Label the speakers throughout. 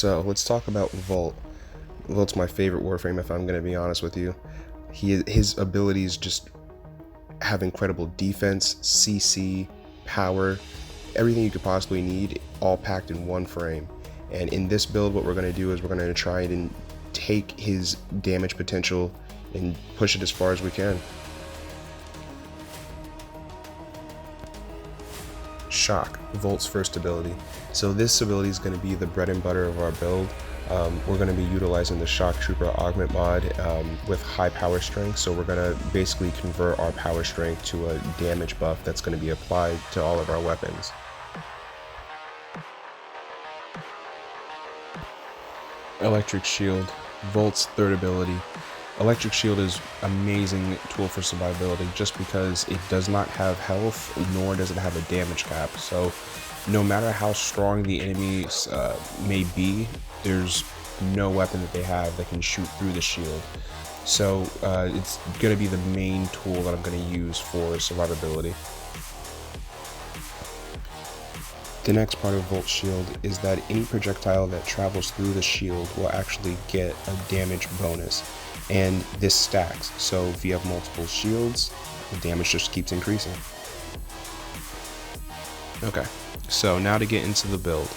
Speaker 1: So let's talk about Volt. Volt's my favorite Warframe, if I'm going to be honest with you. His abilities just have incredible defense, CC, power, everything you could possibly need, all packed in one frame. And in this build, what we're going to do is we're going to try and take his damage potential and push it as far as we can. Shock, Volt's first ability. So this ability is going to be the bread and butter of our build. We're going to be utilizing the Shock Trooper augment mod with high power strength. So we're going to basically convert our power strength to a damage buff that's going to be applied to all of our weapons. Electric Shield, Volt's third ability. Electric Shield is an amazing tool for survivability just because it does not have health, nor does it have a damage cap. So no matter how strong the enemies may be, there's no weapon that they have that can shoot through the shield. So it's going to be the main tool that I'm going to use for survivability. The next part of Volt's shield is that any projectile that travels through the shield will actually get a damage bonus. And this stacks, so if you have multiple shields, the damage just keeps increasing. Okay, so now to get into the build.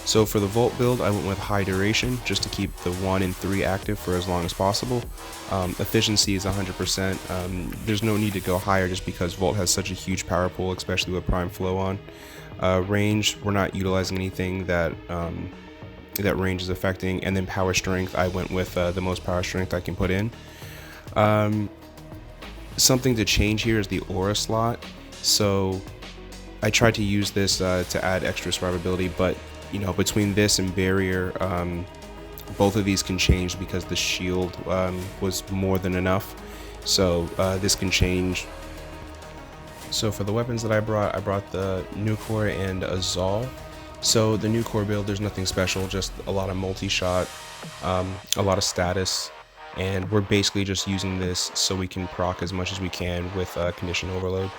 Speaker 1: So for the Volt build, I went with high duration just to keep the 1 and 3 active for as long as possible. Efficiency is 100%. There's no need to go higher just because Volt has such a huge power pool, especially with Prime Flow on. Range, we're not utilizing anything that that range is affecting. And then power strength, I went with the most power strength I can put in. Something to change here is the aura slot. So I tried to use this to add extra survivability, but you know, between this and barrier, both of these can change because the shield was more than enough. So this can change. So for the weapons that I brought the Nucor and a Zal. So the Nucor build, there's nothing special, just a lot of multi-shot, a lot of status, and we're basically just using this so we can proc as much as we can with condition overload.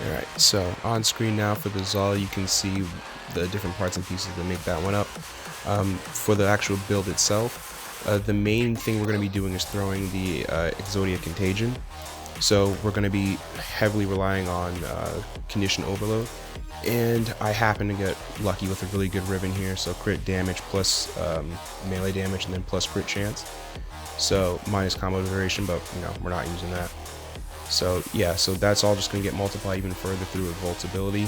Speaker 1: Alright, so on screen now for the Zal, you can see the different parts and pieces that make that one up. For the actual build itself, the main thing we're going to be doing is throwing the Exodia Contagion. So we're going to be heavily relying on condition overload, and I happen to get lucky with a really good ribbon here, so crit damage plus melee damage and then plus crit chance. So minus combo duration, but you know, we're not using that. So yeah, so that's all just going to get multiplied even further through with Volt's ability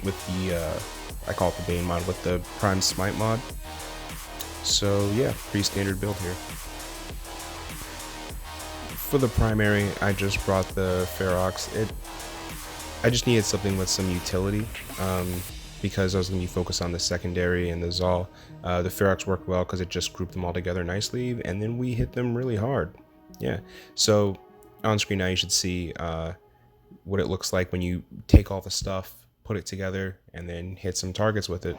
Speaker 1: with the, I call it the Bane mod, with the Prime Smite mod. So yeah, pretty standard build here. For the primary, I just brought the Ferox. I just needed something with some utility because I was going to be focused on the secondary and the Zal. The Ferox worked well because it just grouped them all together nicely, and then we hit them really hard. Yeah, so on screen now you should see what it looks like when you take all the stuff, put it together, and then hit some targets with it.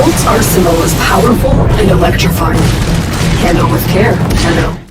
Speaker 2: Bolt's arsenal is powerful and electrifying. Handle with care, Tenno.